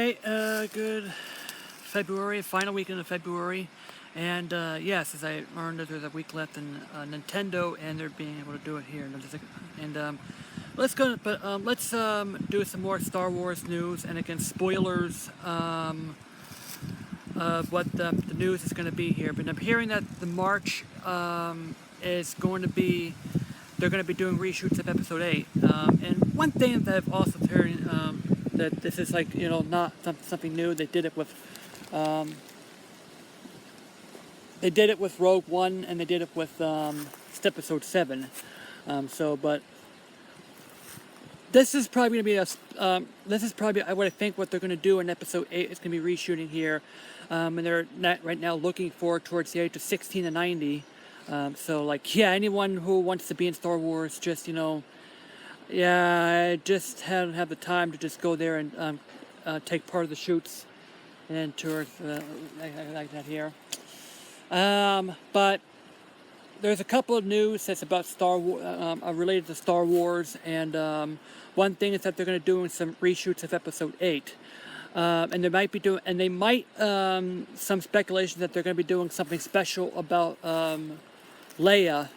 Alright, good February, final weekend of February. And yes, as I learned that there's a week left in Nintendo, and they're being able to do it here. And let's do some more Star Wars news, and again, spoilers of what the news is going to be here. But I'm hearing that the March is going to be, they're going to be doing reshoots of Episode 8. And one thing that I've also heard, that this is like, not something new. They did it with Rogue One, and they did it with Episode 7. But this is probably going to be this is probably what I think what they're going to do in Episode 8 is going to be reshooting here, and they're right now looking for towards the age of 16 to 90. Anyone who wants to be in Star Wars, just I just haven't had the time to just go there and take part of the shoots and tours like that here. But there's a couple of news that's about Star Wars, related to Star Wars, and one thing is that they're going to do some reshoots of Episode 8. And they might some speculation that they're going to be doing something special about Leia.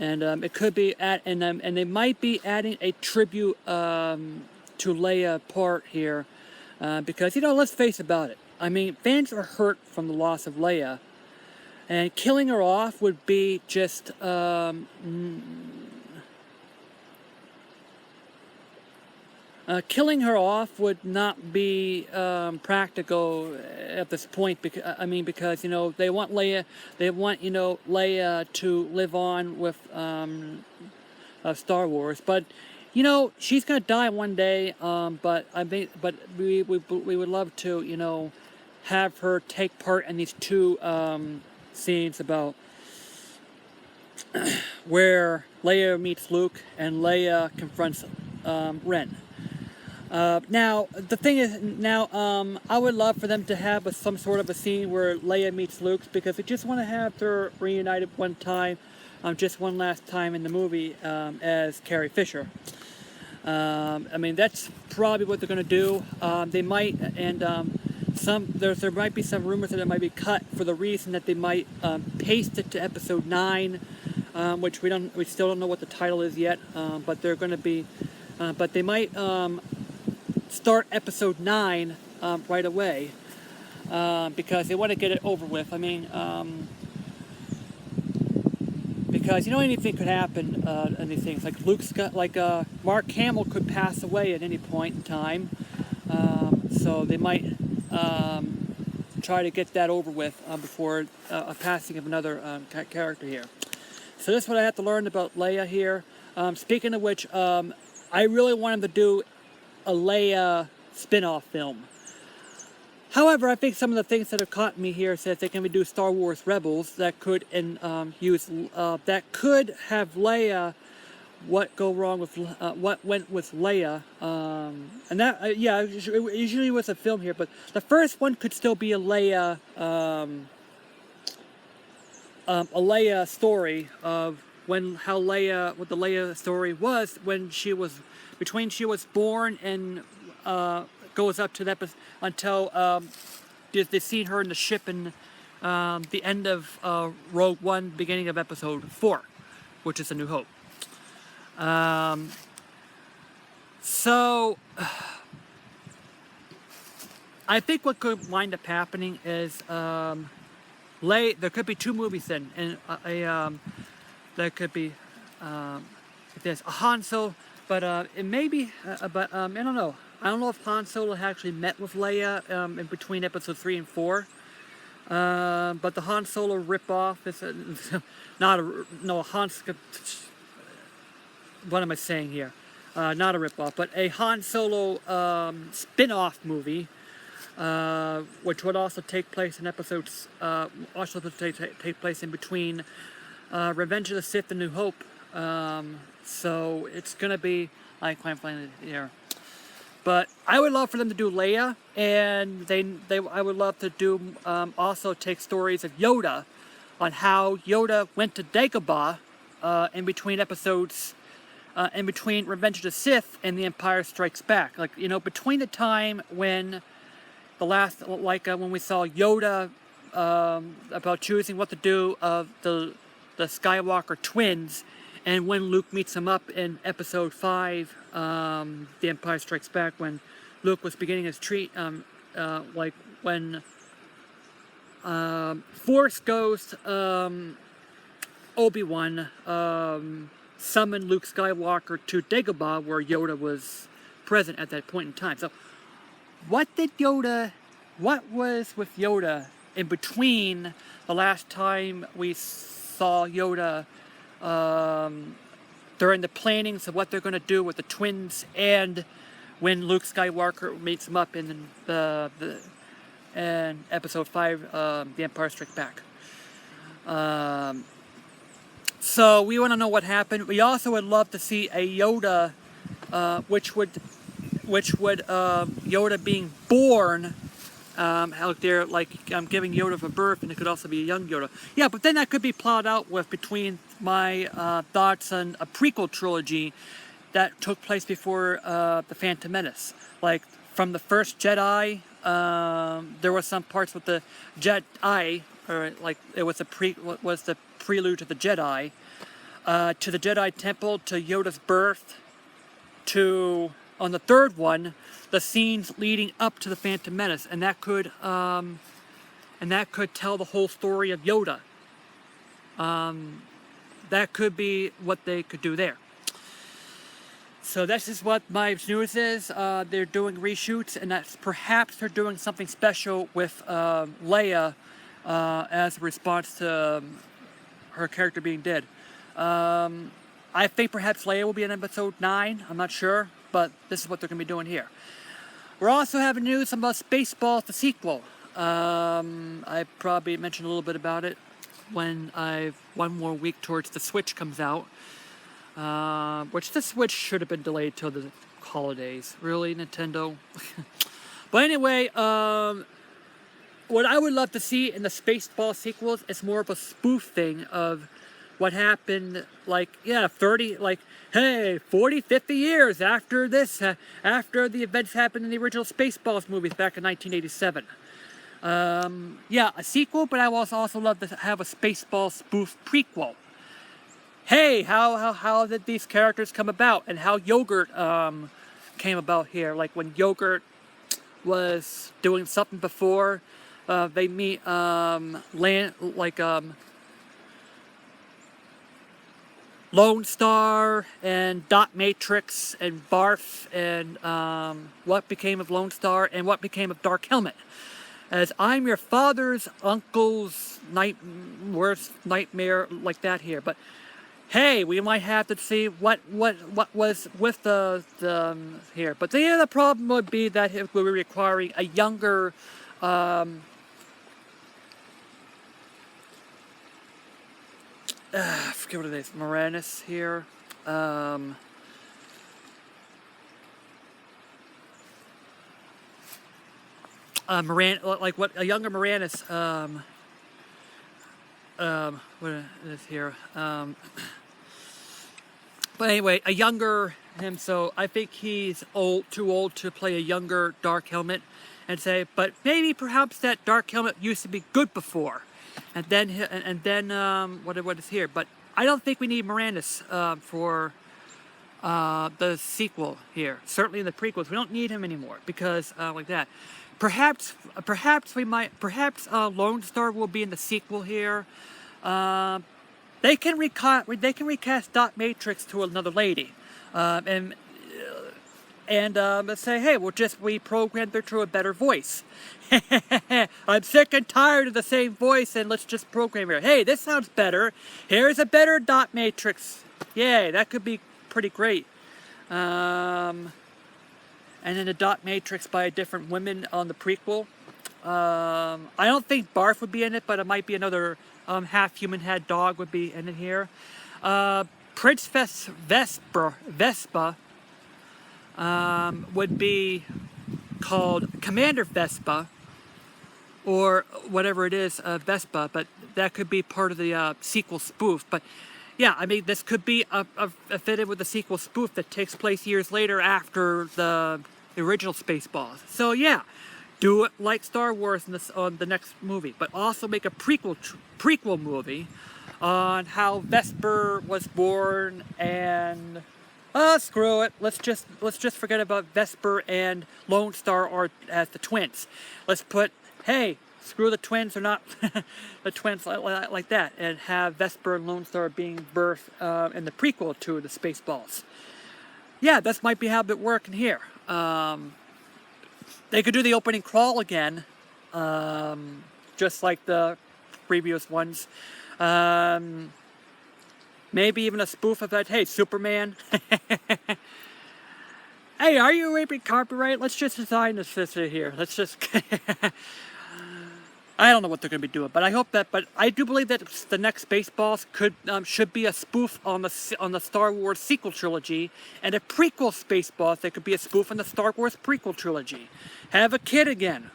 And it could be and they might be adding a tribute to Leia part here, because let's face about it. I mean, fans are hurt from the loss of Leia, and killing her off would be just killing her off would not be practical at this point, because they want Leia, Leia to live on with Star Wars, but she's gonna die one day. But we would love to have her take part in these two scenes about where Leia meets Luke and Leia confronts Ren. Now, the thing is, I would love for them to have some sort of a scene where Leia meets Luke, because I just want to have her reunited one time, just one last time in the movie, as Carrie Fisher. That's probably what they're going to do. They might, and there might be some rumors that it might be cut for the reason that they might paste it to Episode 9, which we still don't know what the title is yet, but they're going to be, but they might start Episode 9 right away, because they want to get it over with. Because anything could happen in these things. Like Mark Hamill could pass away at any point in time, so they might try to get that over with before a passing of another character here. So that's what I have to learn about Leia here. Speaking of which, I really want them to do a Leia spin-off film. However, I think some of the things that have caught me here says they can do Star Wars Rebels that could that could have Leia. What go wrong with what went with Leia? And that it usually was a film here, but the first one could still be a Leia story of what the Leia story was when she was born and goes up to that until they see her in the ship in the end of Rogue One, beginning of Episode 4, which is A New Hope. So I think what could wind up happening is there could be two movies then, and there could be if there's a Han Solo, but it may be, I don't know. I don't know if Han Solo actually met with Leia in between Episode 3 and 4. But the Han Solo ripoff is what am I saying here? Not a ripoff, but a Han Solo spin-off movie, which would also take place in episodes, take place in between Revenge of the Sith and New Hope. So it's gonna be, I can't find it here. But I would love for them to do Leia, and I would love to do also take stories of Yoda, on how Yoda went to Dagobah in between episodes in between Revenge of the Sith and The Empire Strikes Back. Like, you know, between the time when the last, like when we saw Yoda about choosing what to do of the Skywalker twins, and when Luke meets him up in Episode 5, The Empire Strikes Back, when Luke was beginning his treat, like when Force Ghost Obi-Wan summoned Luke Skywalker to Dagobah, where Yoda was present at that point in time. So what was with Yoda in between the last time we saw Yoda during the plannings of what they're going to do with the twins, and when Luke Skywalker meets him up in in Episode 5, The Empire Strikes Back. So we want to know what happened. We also would love to see a Yoda, which would Yoda being born out there, like giving Yoda a birth, and it could also be a young Yoda. Yeah, but then that could be plotted out with between my thoughts on a prequel trilogy that took place before the Phantom Menace. Like from the first Jedi, there were some parts with the Jedi, or like it was the prelude to the Jedi, to the Jedi Temple, to Yoda's birth, to on the third one, the scenes leading up to the Phantom Menace, and that could tell the whole story of Yoda. That could be what they could do there. So this is what my news is. They're doing reshoots, and that's perhaps they're doing something special with Leia as a response to her character being dead. I think perhaps Leia will be in Episode 9. I'm not sure, but this is what they're going to be doing here. We're also having news about Spaceballs, the sequel. I probably mentioned a little bit about it when one more week towards the Switch comes out. Which the Switch should have been delayed till the holidays. Really, Nintendo? But anyway, what I would love to see in the Spaceballs sequels is more of a spoof thing of what happened, like, yeah, 40, 50 years after this, after the events happened in the original Spaceballs movies back in 1987. Yeah, a sequel, but I would also love to have a Spaceballs spoof prequel. Hey, how did these characters come about, and how Yogurt came about here? Like when Yogurt was doing something before they meet Lone Star and Dot Matrix and Barf, and what became of Lone Star and what became of Dark Helmet. As I'm your father's uncle's worst nightmare, like that here, but. Hey, we might have to see what was with the here. But the problem would be that it would be requiring a younger I forget what it is, Moranis here. Like what a younger Moranis what is this here? But anyway, a younger him, so I think he's too old to play a younger Dark Helmet, and say, but maybe perhaps that Dark Helmet used to be good before, and then what is here? But I don't think we need Moranis for the sequel here. Certainly in the prequels, we don't need him anymore because like that. Perhaps Lone Star will be in the sequel here. They can recast Dot Matrix to another lady, and let's say, hey, we'll just reprogram her to a better voice. I'm sick and tired of the same voice, and let's just program her. Hey, this sounds better. Here's a better Dot Matrix. Yay, that could be pretty great. And then a Dot Matrix by a different woman on the prequel. I don't think Barf would be in it, but it might be another half human head dog would be in it here. Princess Vespa would be called Commander Vespa, or whatever it is, Vespa, but that could be part of the sequel spoof. But yeah, I mean, this could be a fitted with a sequel spoof that takes place years later after the original Spaceballs. So yeah, do it like Star Wars in this on the next movie, but also make a prequel movie on how Vesper was born and screw it. Let's just forget about Vesper and Lone Star are as the twins. Let's put hey. Screw the twins, or not the twins like that, and have Vesper and Lone Star being birthed in the prequel to the Spaceballs. Yeah, this might be how it working here. They could do the opening crawl again, just like the previous ones. Maybe even a spoof of that. Hey, Superman. Hey, are you raping copyright? Let's just design this here. Let's just. I don't know what they're going to be doing, but I hope that. But I do believe that the next Spaceballs should be a spoof on the Star Wars sequel trilogy, and a prequel Spaceballs that could be a spoof on the Star Wars prequel trilogy. Have a kid again,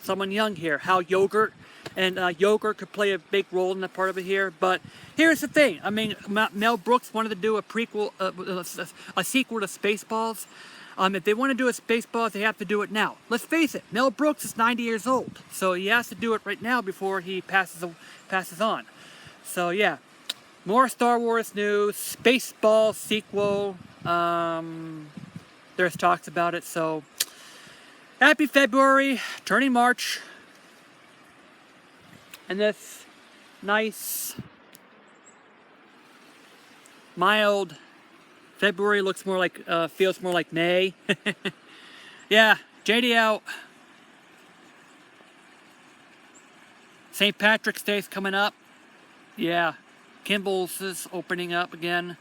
someone young here. How Yogurt and Yogurt could play a big role in that part of it here. But here's the thing: I mean, Mel Brooks wanted to do a prequel, a sequel to Spaceballs. If they want to do a Spaceballs, they have to do it now. Let's face it, Mel Brooks is 90 years old, so he has to do it right now before he passes on. So yeah, more Star Wars news, Spaceballs sequel. There's talks about it. So happy February, turning March, and this nice, mild. February looks more like, feels more like May. Yeah, JD out. St. Patrick's Day's coming up. Yeah, Kimball's is opening up again.